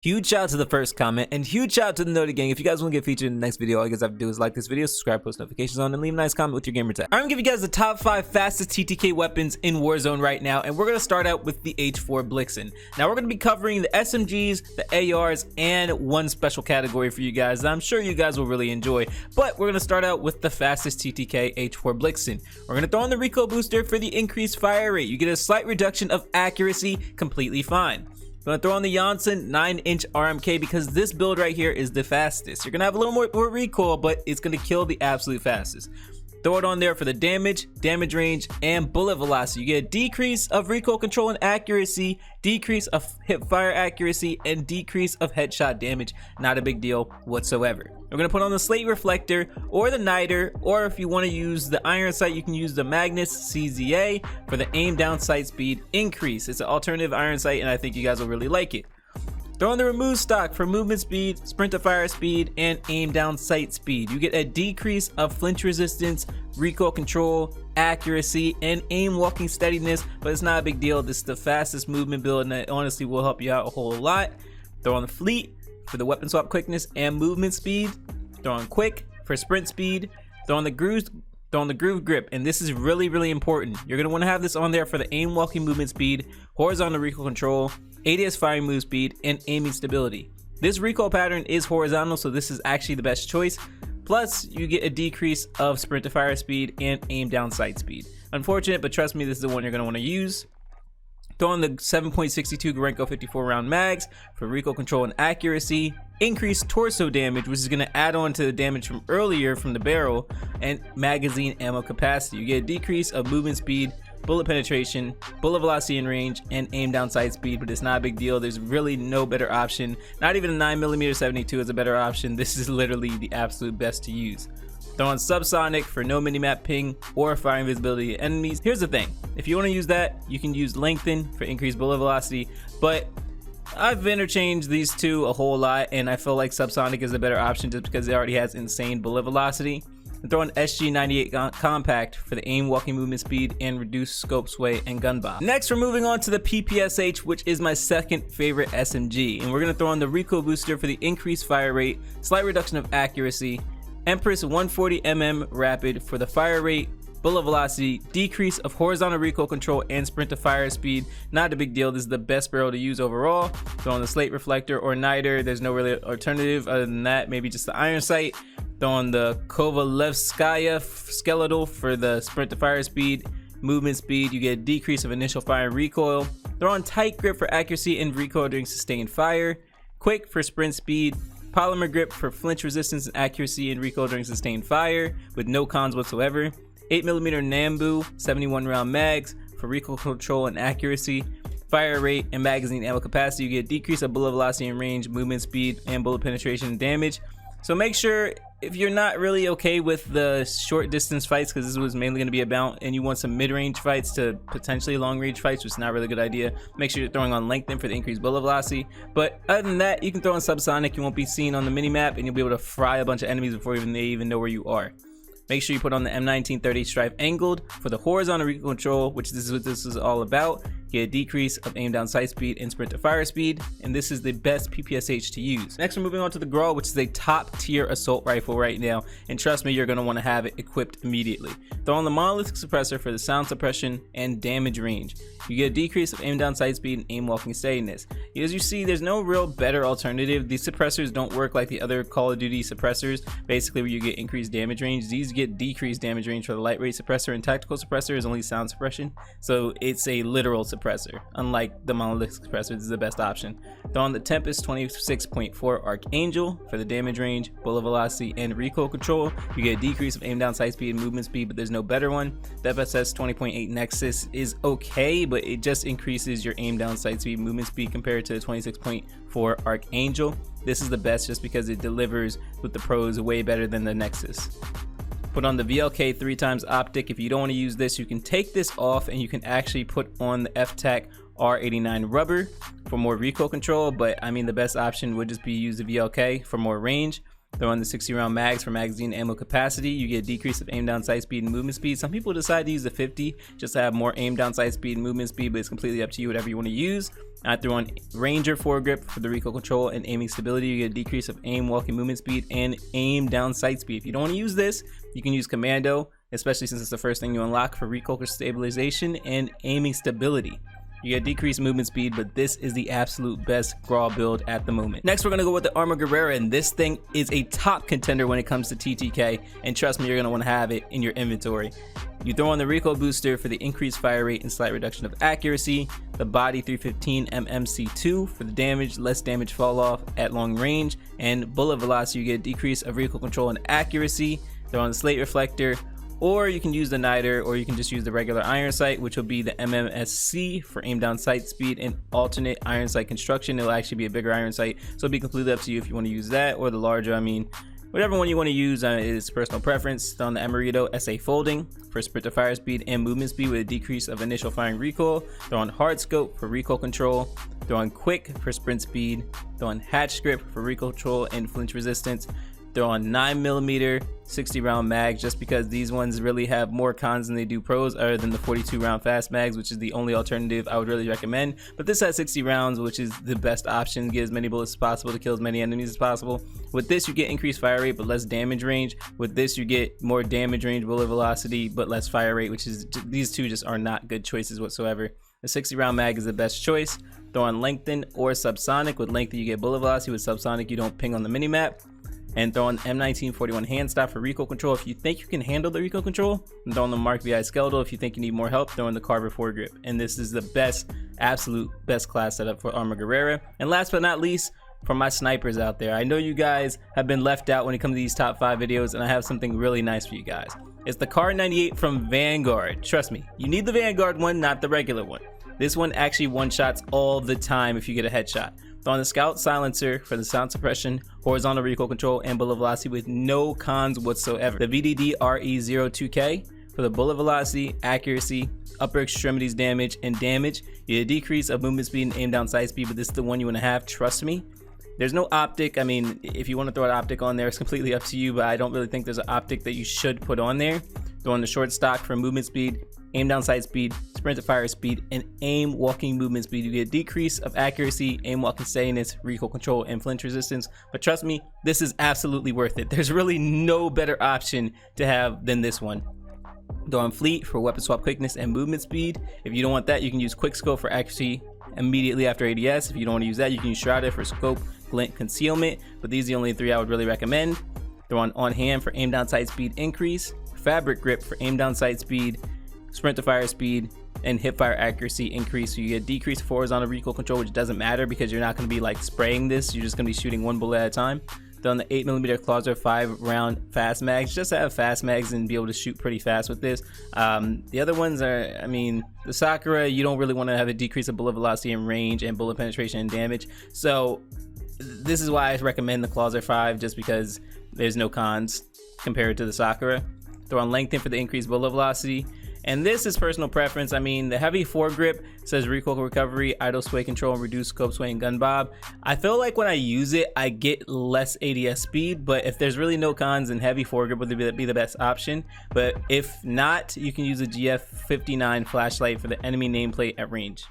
Huge shout out to the first comment and huge shout out to the Noted Gang. If you guys want to get featured in the next video, all you guys have to do is like this video, subscribe, post notifications on, and leave a nice comment with your gamer tag. I'm gonna give you guys the top 5 fastest TTK weapons in Warzone right now, and we're gonna start out with the H4 Blixen. Now we're gonna be covering the SMGs, the ARs, and one special category for you guys that I'm sure you guys will really enjoy. But we're gonna start out with the fastest TTK H4 Blixen. We're gonna throw in the recoil booster for the increased fire rate. You get a slight reduction of accuracy, completely fine. I'm gonna throw on the Janssen 9-inch RMK because this build right here is the fastest. You're gonna have a little more recoil, but it's gonna kill the absolute fastest. Throw it on there for the damage range, and bullet velocity. You get a decrease of recoil control and accuracy, decrease of hip fire accuracy, and decrease of headshot damage. Not a big deal whatsoever. We're gonna put on the slate reflector or the niter, or if you want to use the iron sight, you can use the Magnus CZA for the aim down sight speed increase. It's an alternative iron sight, and I think you guys will really like it. Throw in the remove stock for movement speed, sprint to fire speed, and aim down sight speed. You get a decrease of flinch resistance, recoil control, accuracy, and aim walking steadiness, but it's not a big deal. This is the fastest movement build, and it honestly will help you out a whole lot. Throw on the fleet for the weapon swap quickness and movement speed. Throw on quick for sprint speed. Throw on the groove grip, and this is really important. You're gonna want to have this on there for the aim walking movement speed, horizontal recoil control, ADS firing move speed, and aiming stability. This recoil pattern is horizontal, so this is actually the best choice. Plus, you get a decrease of sprint to fire speed and aim down sight speed. Unfortunate, but trust me, this is the one you're gonna want to use. Throw in the 7.62 Gorenko 54 round mags for recoil control and accuracy, increased torso damage, which is going to add on to the damage from earlier from the barrel, and magazine ammo capacity. You get a decrease of movement speed, bullet penetration, bullet velocity and range, and aim down sight speed, but it's not a big deal. There's really no better option. Not even a 9mm 72 is a better option. This is literally the absolute best to use. Throw on subsonic for no minimap ping or fire invisibility to enemies. Here's the thing, if you want to use that, you can use lengthen for increased bullet velocity, but I've interchanged these two a whole lot, and I feel like subsonic is a better option just because it already has insane bullet velocity. And throw in SG98 compact for the aim walking movement speed and reduced scope sway and gun bop. Next, we're moving on to the PPSH, which is my second favorite SMG, and we're gonna throw on the recoil booster for the increased fire rate, slight reduction of accuracy, Empress 140mm rapid for the fire rate, bullet velocity, decrease of horizontal recoil control, and sprint to fire speed. Not a big deal. This is the best barrel to use overall. Throw on the slate reflector or niter. There's no really alternative other than that. Maybe just the iron sight. Throw on the Kovalevskaya skeletal for the sprint to fire speed, movement speed. You get a decrease of initial fire and recoil. Throw on tight grip for accuracy and recoil during sustained fire, quick for sprint speed, polymer grip for flinch resistance and accuracy and recoil during sustained fire with no cons whatsoever, 8mm Nambu 71 round mags for recoil control and accuracy, fire rate, and magazine ammo capacity. You get a decrease of bullet velocity and range, movement speed, and bullet penetration and damage. So make sure, if you're not really okay with the short distance fights, because this was mainly going to be about, and you want some mid-range fights to potentially long-range fights, which is not really a good idea, make sure you're throwing on lengthen for the increased bullet velocity. But other than that, you can throw on subsonic. You won't be seen on the minimap, and you'll be able to fry a bunch of enemies before they even know where you are. Make sure you put on the M1930 Strife Angled for the horizontal recoil control, which this is what this is all about. Get a decrease of aim down sight speed and sprint to fire speed, and this is the best PPSH to use. Next, we're moving on to the Grawl, which is a top tier assault rifle right now, and trust me, you're going to want to have it equipped immediately. Throw on the monolithic suppressor for the sound suppression and damage range. You get a decrease of aim down sight speed and aim walking steadiness. As you see, there's no real better alternative. These suppressors don't work like the other Call of Duty suppressors, basically where you get increased damage range. These get decreased damage range for the lightweight suppressor, and tactical suppressor is only sound suppression, so it's a literal suppressor. Unlike the monolithic suppressor, this is the best option. Throw on the Tempest 26.4 Archangel for the damage range, bullet velocity, and recoil control. You get a decrease of aim down sight speed and movement speed, but there's no better one. The FSS 20.8 Nexus is okay, but it just increases your aim down sight speed, movement speed compared to the 26.4 Archangel. This is the best just because it delivers with the pros way better than the Nexus. Put on the VLK 3x optic. If you don't want to use this, you can take this off and you can actually put on the FTAC R89 rubber for more recoil control, but I mean the best option would just be use the VLK for more range. Throw on the 60 round mags for magazine ammo capacity. You get a decrease of aim down, sight speed, and movement speed. Some people decide to use the 50 just to have more aim down, sight speed, and movement speed, but it's completely up to you, whatever you want to use. I threw on Ranger foregrip for the recoil control and aiming stability. You get a decrease of aim, walking, movement speed, and aim down, sight speed. If you don't want to use this, you can use commando, especially since it's the first thing you unlock for recoil stabilization and aiming stability. You get decreased movement speed, but this is the absolute best Grawl build at the moment. Next, we're gonna go with the Armaguerrero, and this thing is a top contender when it comes to TTK, and trust me, you're gonna wanna have it in your inventory. You throw on the recoil booster for the increased fire rate and slight reduction of accuracy, the body 315 MMC2 for the damage, less damage fall off at long range, and bullet velocity, you get a decrease of recoil control and accuracy. Throw on the slate reflector, or you can use the niter, or you can just use the regular iron sight, which will be the MMSC for aim down, sight speed, and alternate iron sight construction. It'll actually be a bigger iron sight, so it'll be completely up to you if you want to use that or the larger. I mean, whatever one you want to use is personal preference. On the Armaguerrero SA folding for sprint to fire speed and movement speed with a decrease of initial firing recoil. Throw on hard scope for recoil control. Throw on quick for sprint speed. Throw on hatch script for recoil control and flinch resistance. Throw on 9mm 60 round mags, just because these ones really have more cons than they do pros, other than the 42 round fast mags, which is the only alternative I would really recommend. But this has 60 rounds, which is the best option, gives as many bullets as possible to kill as many enemies as possible. With this, you get increased fire rate but less damage range. With this, you get more damage range, bullet velocity, but less fire rate, which is, these two just are not good choices whatsoever. The 60 round mag is the best choice. Throw on lengthen or subsonic. With lengthen, you get bullet velocity. With subsonic, you don't ping on the minimap. And throw on M1941 hand stop for recoil control if you think you can handle the recoil control. And throw on the Mark VI skeletal if you think you need more help. Throw on the Carver foregrip. And this is the best, absolute best class setup for Armaguerrero. And last but not least, for my snipers out there, I know you guys have been left out when it comes to these top 5 videos, and I have something really nice for you guys. It's the Car 98 from Vanguard. Trust me, you need the Vanguard one, not the regular one. This one actually one-shots all the time if you get a headshot. Throw on the Scout silencer for the sound suppression, horizontal recoil control, and bullet velocity with no cons whatsoever. The VDD RE02K for the bullet velocity, accuracy, upper extremities damage, and damage. You get a decrease of movement speed and aim down sight speed, but this is the one you want to have, trust me. There's no optic. I mean, if you want to throw an optic on there, it's completely up to you, but I don't really think there's an optic that you should put on there. Throw on the short stock for movement speed, aim down sight speed, sprint to fire speed, and aim walking movement speed. You get a decrease of accuracy, aim walking steadiness, recoil control, and flinch resistance. But trust me, this is absolutely worth it. There's really no better option to have than this one. Throw on fleet for weapon swap quickness and movement speed. If you don't want that, you can use quick scope for accuracy immediately after ADS. If you don't want to use that, you can use shrouded for scope, glint, concealment. But these are the only 3 I would really recommend. Throw on hand for aim down sight speed increase, fabric grip for aim down sight speed, sprint to fire speed, and hip fire accuracy increase. So you get decreased horizontal recoil control, which doesn't matter because you're not going to be like spraying this. You're just going to be shooting one bullet at a time. Then on the 8mm Clauser 5 round fast mags, just to have fast mags and be able to shoot pretty fast with this. The other ones are, I mean, the Sakura, you don't really want to have a decrease of bullet velocity and range and bullet penetration and damage. So this is why I recommend the Clauser 5, just because there's no cons compared to the Sakura. Throw on lengthen for the increased bullet velocity. And this is personal preference. I mean, the heavy foregrip says recoil recovery, idle sway control, and reduced scope sway and gun bob. I feel like when I use it, I get less ADS speed, but if there's really no cons, then heavy foregrip would be the best option. But if not, you can use a GF59 flashlight for the enemy nameplate at range.